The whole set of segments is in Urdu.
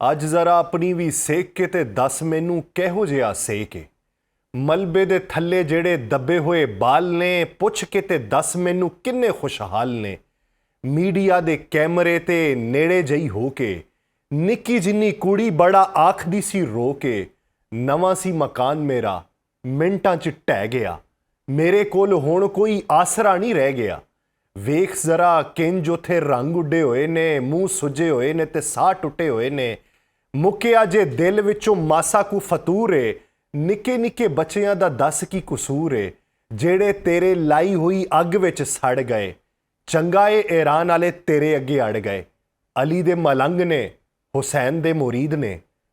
ਅੱਜ ਜ਼ਰਾ ਆਪਣੀ ਵੀ ਸੇਕ ਕੇ ਤੇ ਦੱਸ ਮੈਨੂੰ ਕਿਹੋ ਜਿਹਾ ਸੇਕ ਏ ਮਲਬੇ ਦੇ ਥੱਲੇ ਜਿਹੜੇ ਦੱਬੇ ਹੋਏ ਬਾਲ ਨੇ ਪੁੱਛ ਕੇ ਤੇ ਦੱਸ ਮੈਨੂੰ ਕਿੰਨੇ ਖੁਸ਼ਹਾਲ ਨੇ ਮੀਡੀਆ ਦੇ ਕੈਮਰੇ ਤੇ ਨੇੜੇ ਜਈ ਹੋ ਕੇ ਨਿੱਕੀ ਜਿੰਨੀ ਕੁੜੀ ਬੜਾ ਆਖਦੀ ਸੀ ਰੋ ਕੇ ਨਵਾਂ ਸੀ ਮਕਾਨ ਮੇਰਾ ਮਿੰਟਾਂ 'ਚ ਢਹਿ ਗਿਆ ਮੇਰੇ ਕੋਲ ਹੁਣ ਕੋਈ ਆਸਰਾ ਨਹੀਂ ਰਹਿ ਗਿਆ ਵੇਖ ਜ਼ਰਾ ਕਿੰਜ ਉਥੇ ਰੰਗ ਉੱਡੇ ਹੋਏ ਨੇ ਮੂੰਹ ਸੁੱਜੇ ਹੋਏ ਨੇ ਤੇ ਸਾਹ ਟੁੱਟੇ ਹੋਏ ਨੇ ਮੁੱਕਿਆ ਜੇ ਦਿਲ ਵਿੱਚੋਂ ਮਾਸਾ ਕੁ ਫਤੂਰ ਏ ਨਿੱਕੇ ਨਿੱਕੇ ਬੱਚਿਆਂ ਦਾ ਦੱਸ ਕੀ ਕਸੂਰ ਏ ਜਿਹੜੇ ਤੇਰੇ ਲਾਈ ਹੋਈ ਅੱਗ ਵਿੱਚ ਸੜ ਗਏ ਚੰਗਾ ਏ ਈਰਾਨ ਵਾਲੇ ਤੇਰੇ ਅੱਗੇ ਅੜ ਗਏ ਅਲੀ ਦੇ ਮਲੰਗ ਨੇ ਹੁਸੈਨ ਦੇ ਮੁਰੀਦ ਨੇ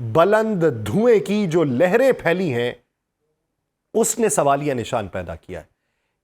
بلند دھوئیں کی جو لہریں پھیلی ہیں اس نے سوالیہ نشان پیدا کیا ہے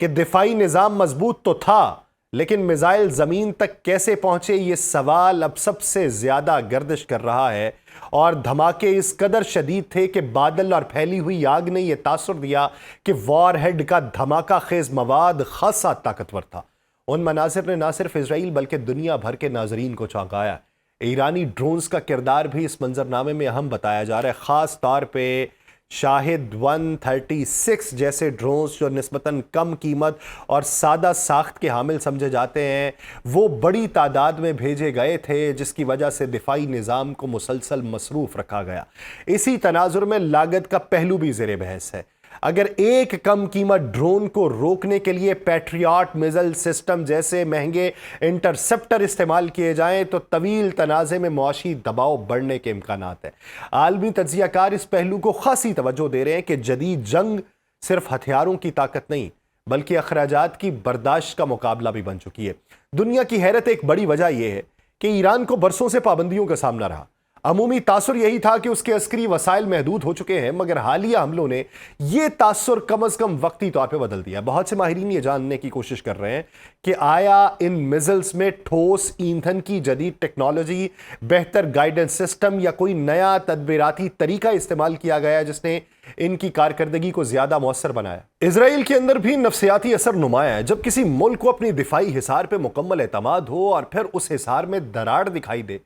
کہ دفاعی نظام مضبوط تو تھا لیکن میزائل زمین تک کیسے پہنچے، یہ سوال اب سب سے زیادہ گردش کر رہا ہے۔ اور دھماکے اس قدر شدید تھے کہ بادل اور پھیلی ہوئی آگ نے یہ تاثر دیا کہ وار ہیڈ کا دھماکہ خیز مواد خاصا طاقتور تھا۔ ان مناظر نے نہ صرف اسرائیل بلکہ دنیا بھر کے ناظرین کو چونکایا۔ ایرانی ڈرونز کا کردار بھی اس منظرنامے میں اہم بتایا جا رہا ہے، خاص طور پہ شاہد 136 جیسے ڈرونز جو نسبتاً کم قیمت اور سادہ ساخت کے حامل سمجھے جاتے ہیں، وہ بڑی تعداد میں بھیجے گئے تھے، جس کی وجہ سے دفاعی نظام کو مسلسل مصروف رکھا گیا۔ اسی تناظر میں لاگت کا پہلو بھی زیر بحث ہے۔ اگر ایک کم قیمت ڈرون کو روکنے کے لیے پیٹریاٹ میزائل سسٹم جیسے مہنگے انٹرسپٹر استعمال کیے جائیں تو طویل تنازع میں معاشی دباؤ بڑھنے کے امکانات ہیں۔ عالمی تجزیہ کار اس پہلو کو خاصی توجہ دے رہے ہیں کہ جدید جنگ صرف ہتھیاروں کی طاقت نہیں بلکہ اخراجات کی برداشت کا مقابلہ بھی بن چکی ہے۔ دنیا کی حیرت ایک بڑی وجہ یہ ہے کہ ایران کو برسوں سے پابندیوں کا سامنا رہا۔ عمومی تاثر یہی تھا کہ اس کے عسکری وسائل محدود ہو چکے ہیں، مگر حالیہ حملوں نے یہ تاثر کم از کم وقتی طور پہ بدل دیا۔ بہت سے ماہرین یہ جاننے کی کوشش کر رہے ہیں کہ آیا ان میزائلز میں ٹھوس ایندھن کی جدید ٹیکنالوجی، بہتر گائیڈنس سسٹم یا کوئی نیا تدبیراتی طریقہ استعمال کیا گیا جس نے ان کی کارکردگی کو زیادہ مؤثر بنایا۔ اسرائیل کے اندر بھی نفسیاتی اثر نمایاں ہے۔ جب کسی ملک کو اپنی دفاعی حصار پہ مکمل اعتماد ہو اور پھر اس حصار میں دراڑ دکھائی دے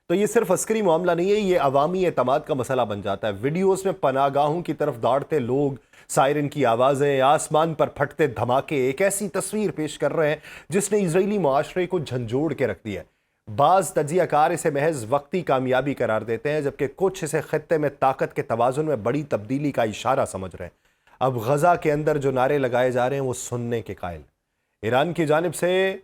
تو یہ صرف عسکری معاملہ نہیں ہے، یہ عوامی اعتماد کا مسئلہ بن جاتا ہے۔ ویڈیوز میں پناہ گاہوں کی طرف دوڑتے لوگ، سائرن کی آوازیں، آسمان پر پھٹتے دھماکے ایک ایسی تصویر پیش کر رہے ہیں جس نے اسرائیلی معاشرے کو جھنجھوڑ کے رکھ دیا ہے۔ بعض تجزیہ کار اسے محض وقتی کامیابی قرار دیتے ہیں، جبکہ کچھ اسے خطے میں طاقت کے توازن میں بڑی تبدیلی کا اشارہ سمجھ رہے ہیں۔ اب غزہ کے اندر جو نعرے لگائے جا رہے ہیں وہ سننے کے قائل۔ ایران کی جانب سے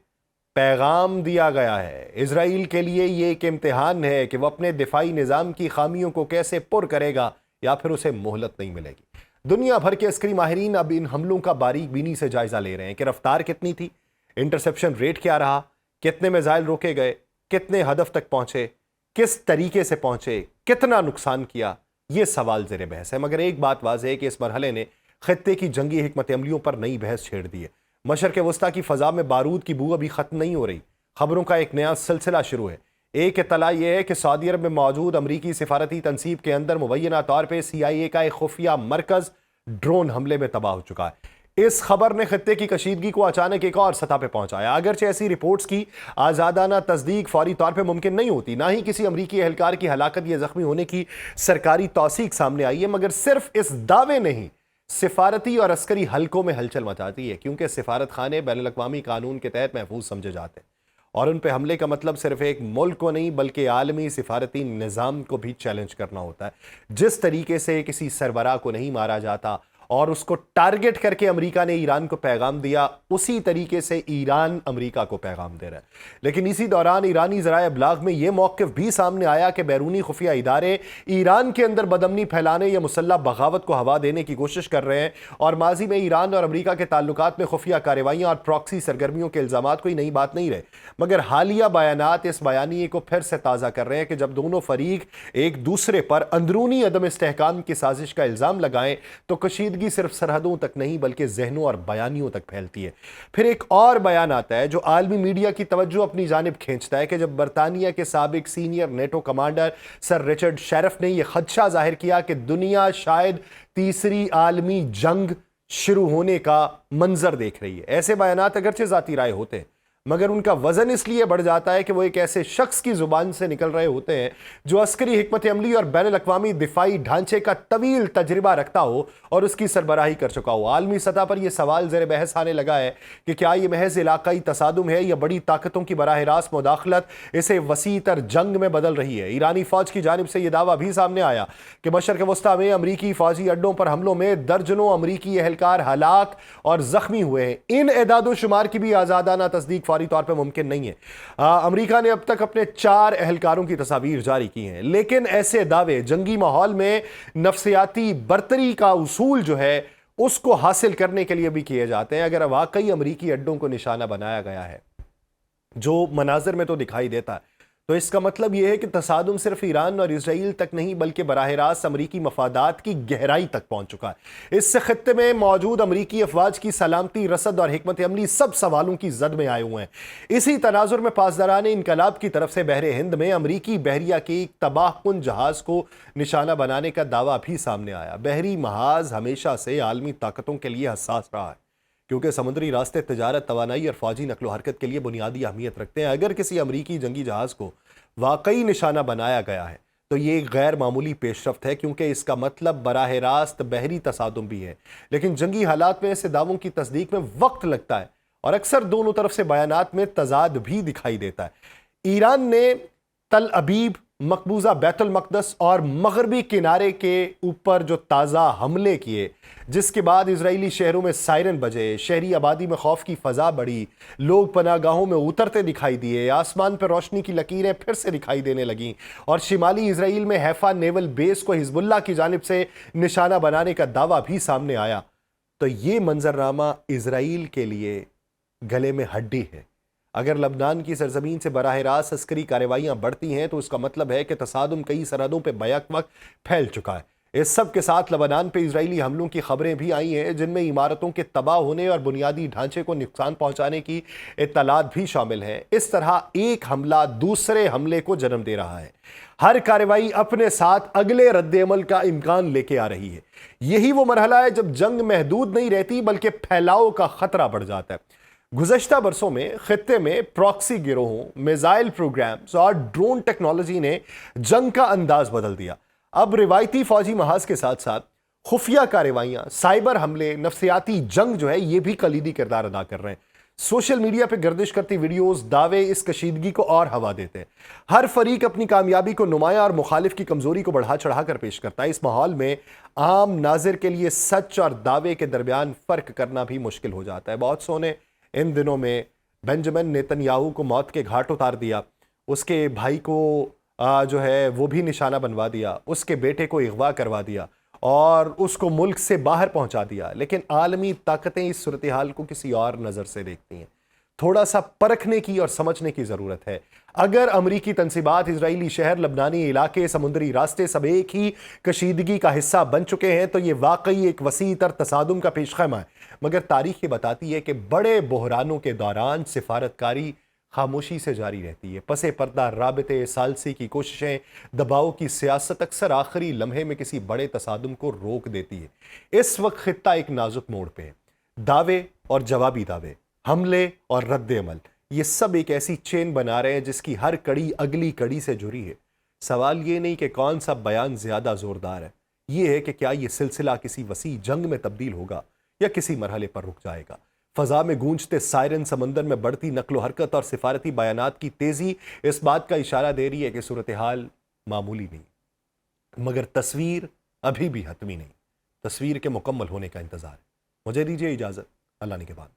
پیغام دیا گیا ہے، اسرائیل کے لیے یہ ایک امتحان ہے کہ وہ اپنے دفاعی نظام کی خامیوں کو کیسے پر کرے گا یا پھر اسے مہلت نہیں ملے گی۔ دنیا بھر کے عسکری ماہرین اب ان حملوں کا باریک بینی سے جائزہ لے رہے ہیں کہ رفتار کتنی تھی، انٹرسیپشن ریٹ کیا رہا، کتنے میزائل روکے گئے، کتنے ہدف تک پہنچے، کس طریقے سے پہنچے، کتنا نقصان کیا۔ یہ سوال زیر بحث ہے، مگر ایک بات واضح ہے کہ اس مرحلے نے خطے کی جنگی حکمت عملیوں پر نئی بحث چھیڑ دی ہے۔ مشرق وسطیٰ کی فضا میں بارود کی بو ابھی ختم نہیں ہو رہی، خبروں کا ایک نیا سلسلہ شروع ہے۔ ایک اطلاع یہ ہے کہ سعودی عرب میں موجود امریکی سفارتی تنصیب کے اندر مبینہ طور پہ CIA کا ایک خفیہ مرکز ڈرون حملے میں تباہ ہو چکا ہے۔ اس خبر نے خطے کی کشیدگی کو اچانک ایک اور سطح پہ پہنچایا۔ اگرچہ ایسی رپورٹس کی آزادانہ تصدیق فوری طور پہ ممکن نہیں ہوتی، نہ ہی کسی امریکی اہلکار کی ہلاکت یا زخمی ہونے کی سرکاری توثیق سامنے آئی ہے، مگر صرف اس دعوے نے ہی سفارتی اور عسکری حلقوں میں ہلچل مچاتی ہے، کیونکہ سفارت خانے بین الاقوامی قانون کے تحت محفوظ سمجھے جاتے ہیں اور ان پہ حملے کا مطلب صرف ایک ملک کو نہیں بلکہ عالمی سفارتی نظام کو بھی چیلنج کرنا ہوتا ہے۔ جس طریقے سے کسی سربراہ کو نہیں مارا جاتا اور اس کو ٹارگٹ کر کے امریکہ نے ایران کو پیغام دیا، اسی طریقے سے ایران امریکہ کو پیغام دے رہا ہے۔ لیکن اسی دوران ایرانی ذرائع ابلاغ میں یہ موقف بھی سامنے آیا کہ بیرونی خفیہ ادارے ایران کے اندر بدامنی پھیلانے یا مسلح بغاوت کو ہوا دینے کی کوشش کر رہے ہیں، اور ماضی میں ایران اور امریکہ کے تعلقات میں خفیہ کارروائیاں اور پراکسی سرگرمیوں کے الزامات کوئی نئی بات نہیں رہے، مگر حالیہ بیانات اس بیانیے کو پھر سے تازہ کر رہے ہیں کہ جب دونوں فریق ایک دوسرے پر اندرونی عدم استحکام کی سازش کا الزام لگائیں تو کشیدگی صرف سرحدوں تک نہیں بلکہ ذہنوں اور بیانیوں تک پھیلتی ہے۔ پھر ایک اور بیان آتا ہے جو عالمی میڈیا کی توجہ اپنی جانب کھینچتا ہے کہ جب برطانیہ کے سابق سینئر نیٹو کمانڈر سر رچرڈ شیرف نے یہ خدشہ ظاہر کیا کہ دنیا شاید تیسری عالمی جنگ شروع ہونے کا منظر دیکھ رہی ہے۔ ایسے بیانات اگرچہ ذاتی رائے ہوتے ہیں، مگر ان کا وزن اس لیے بڑھ جاتا ہے کہ وہ ایک ایسے شخص کی زبان سے نکل رہے ہوتے ہیں جو عسکری حکمت عملی اور بین الاقوامی دفاعی ڈھانچے کا طویل تجربہ رکھتا ہو اور اس کی سربراہی کر چکا ہو۔ عالمی سطح پر یہ سوال زیر بحث آنے لگا ہے کہ کیا یہ محض علاقائی تصادم ہے یا بڑی طاقتوں کی براہ راست مداخلت اسے وسیع تر جنگ میں بدل رہی ہے۔ ایرانی فوج کی جانب سے یہ دعویٰ بھی سامنے آیا کہ مشرق وسطیٰ میں امریکی فوجی اڈوں پر حملوں میں درجنوں امریکی اہلکار ہلاک اور زخمی ہوئے ہیں۔ ان اعداد و شمار کی بھی آزادانہ تصدیق فوری طور پہ ممکن نہیں ہے۔ امریکہ نے اب تک اپنے 4 اہلکاروں کی تصاویر جاری کی ہیں، لیکن ایسے دعوے جنگی ماحول میں نفسیاتی برتری کا اصول جو ہے اس کو حاصل کرنے کے لیے بھی کیے جاتے ہیں۔ اگر واقعی امریکی اڈوں کو نشانہ بنایا گیا ہے جو مناظر میں تو دکھائی دیتا ہے، تو اس کا مطلب یہ ہے کہ تصادم صرف ایران اور اسرائیل تک نہیں بلکہ براہ راست امریکی مفادات کی گہرائی تک پہنچ چکا ہے۔ اس سے خطے میں موجود امریکی افواج کی سلامتی، رسد اور حکمت عملی سب سوالوں کی زد میں آئے ہوئے ہیں۔ اسی تناظر میں پاسداران انقلاب کی طرف سے بحر ہند میں امریکی بحریہ کے ایک تباہ کن جہاز کو نشانہ بنانے کا دعویٰ بھی سامنے آیا۔ بحری محاذ ہمیشہ سے عالمی طاقتوں کے لیے حساس رہا ہے، کیونکہ سمندری راستے تجارت، توانائی اور فوجی نقل و حرکت کے لیے بنیادی اہمیت رکھتے ہیں۔ اگر کسی امریکی جنگی جہاز کو واقعی نشانہ بنایا گیا ہے تو یہ ایک غیر معمولی پیش رفت ہے، کیونکہ اس کا مطلب براہ راست بحری تصادم بھی ہے۔ لیکن جنگی حالات میں ایسے دعووں کی تصدیق میں وقت لگتا ہے اور اکثر دونوں طرف سے بیانات میں تضاد بھی دکھائی دیتا ہے۔ ایران نے تل ابیب، مقبوضہ بیت المقدس اور مغربی کنارے کے اوپر جو تازہ حملے کیے، جس کے بعد اسرائیلی شہروں میں سائرن بجے، شہری آبادی میں خوف کی فضا بڑھی، لوگ پناہ گاہوں میں اترتے دکھائی دیے، آسمان پر روشنی کی لکیریں پھر سے دکھائی دینے لگیں اور شمالی اسرائیل میں حیفا نیول بیس کو حزب اللہ کی جانب سے نشانہ بنانے کا دعویٰ بھی سامنے آیا، تو یہ منظرنامہ اسرائیل کے لیے گلے میں ہڈی ہے۔ اگر لبنان کی سرزمین سے براہ راست عسکری کارروائیاں بڑھتی ہیں تو اس کا مطلب ہے کہ تصادم کئی سرحدوں پہ بیک وقت پھیل چکا ہے۔ اس سب کے ساتھ لبنان پہ اسرائیلی حملوں کی خبریں بھی آئی ہیں، جن میں عمارتوں کے تباہ ہونے اور بنیادی ڈھانچے کو نقصان پہنچانے کی اطلاعات بھی شامل ہیں۔ اس طرح ایک حملہ دوسرے حملے کو جنم دے رہا ہے۔ ہر کارروائی اپنے ساتھ اگلے رد عمل کا امکان لے کے آ رہی ہے۔ یہی وہ مرحلہ ہے جب جنگ محدود نہیں رہتی بلکہ پھیلاؤ کا خطرہ بڑھ جاتا ہے۔ گزشتہ برسوں میں خطے میں پراکسی گروہوں، میزائل پروگرامز اور ڈرون ٹیکنالوجی نے جنگ کا انداز بدل دیا۔ اب روایتی فوجی محاذ کے ساتھ ساتھ خفیہ کارروائیاں، سائبر حملے، نفسیاتی جنگ جو ہے یہ بھی کلیدی کردار ادا کر رہے ہیں۔ سوشل میڈیا پہ گردش کرتی ویڈیوز، دعوے اس کشیدگی کو اور ہوا دیتے ہیں۔ ہر فریق اپنی کامیابی کو نمایاں اور مخالف کی کمزوری کو بڑھا چڑھا کر پیش کرتا ہے۔ اس ماحول میں عام ناظر کے لیے سچ اور دعوے کے درمیان فرق کرنا بھی مشکل ہو جاتا ہے۔ بہت سو نے ان دنوں میں بنجمن نیتن یاہو کو موت کے گھاٹ اتار دیا، اس کے بھائی کو جو ہے وہ بھی نشانہ بنوا دیا، اس کے بیٹے کو اغوا کروا دیا اور اس کو ملک سے باہر پہنچا دیا۔ لیکن عالمی طاقتیں اس صورتحال کو کسی اور نظر سے دیکھتی ہیں۔ تھوڑا سا پرکھنے کی اور سمجھنے کی ضرورت ہے۔ اگر امریکی تنصیبات، اسرائیلی شہر، لبنانی علاقے، سمندری راستے سب ایک ہی کشیدگی کا حصہ بن چکے ہیں تو یہ واقعی ایک وسیع تر تصادم کا پیش خیمہ ہے۔ مگر تاریخ یہ بتاتی ہے کہ بڑے بحرانوں کے دوران سفارتکاری خاموشی سے جاری رہتی ہے۔ پس پردہ رابطے، ثالثی کی کوششیں، دباؤ کی سیاست اکثر آخری لمحے میں کسی بڑے تصادم کو روک دیتی ہے۔ اس وقت خطہ ایک نازک موڑ پہ ہے۔ دعوے اور جوابی دعوے، حملے اور رد عمل، یہ سب ایک ایسی چین بنا رہے ہیں جس کی ہر کڑی اگلی کڑی سے جڑی ہے۔ سوال یہ نہیں کہ کون سا بیان زیادہ زوردار ہے، یہ ہے کہ کیا یہ سلسلہ کسی وسیع جنگ میں تبدیل ہوگا یا کسی مرحلے پر رک جائے گا۔ فضا میں گونجتے سائرن، سمندر میں بڑھتی نقل و حرکت اور سفارتی بیانات کی تیزی اس بات کا اشارہ دے رہی ہے کہ صورتحال معمولی نہیں، مگر تصویر ابھی بھی حتمی نہیں۔ تصویر کے مکمل ہونے کا انتظار ہے۔ مجھے دیجیے اجازت، اللہ نے کے بعد۔